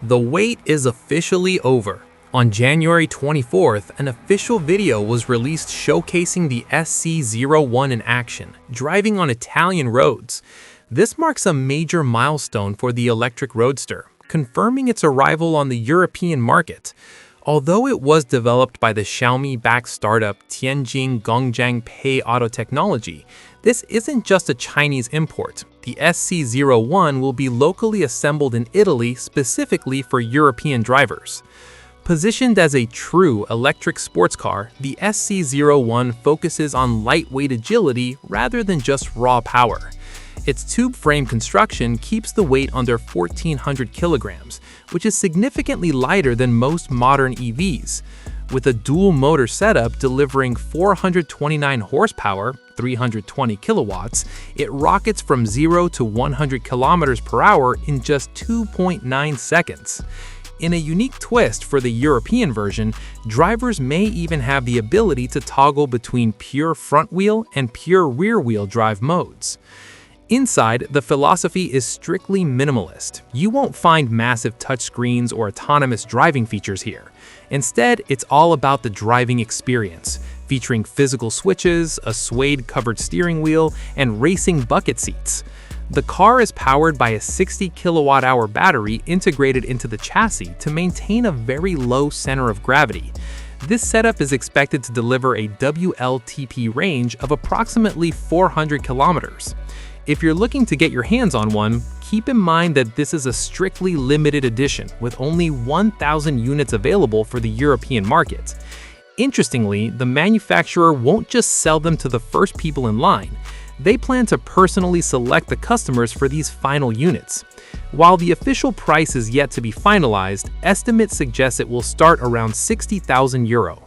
The wait is officially over. On January 24th, an official video was released showcasing the SC01 in action, driving on Italian roads. This marks a major milestone for the electric roadster, confirming its arrival on the European market. Although it was developed by the Xiaomi-backed startup Tianjin Gongjiang Pei Auto Technology, this isn't just a Chinese import. The SC01 will be locally assembled in Italy specifically for European drivers. Positioned as a true electric sports car, the SC01 focuses on lightweight agility rather than just raw power. Its tube frame construction keeps the weight under 1,400 kilograms, which is significantly lighter than most modern EVs. With a dual motor setup delivering 429 horsepower, 320 kilowatts, it rockets from 0 to 100 kilometers per hour in just 2.9 seconds. In a unique twist for the European version, drivers may even have the ability to toggle between pure front-wheel and pure rear-wheel drive modes. Inside, the philosophy is strictly minimalist. You won't find massive touchscreens or autonomous driving features here. Instead, it's all about the driving experience, featuring physical switches, a suede-covered steering wheel, and racing bucket seats. The car is powered by a 60 kilowatt-hour battery integrated into the chassis to maintain a very low center of gravity. This setup is expected to deliver a WLTP range of approximately 400 kilometers. If you're looking to get your hands on one, keep in mind that this is a strictly limited edition with only 1,000 units available for the European market. Interestingly, the manufacturer won't just sell them to the first people in line. They plan to personally select the customers for these final units. While the official price is yet to be finalized, estimates suggest it will start around €60,000.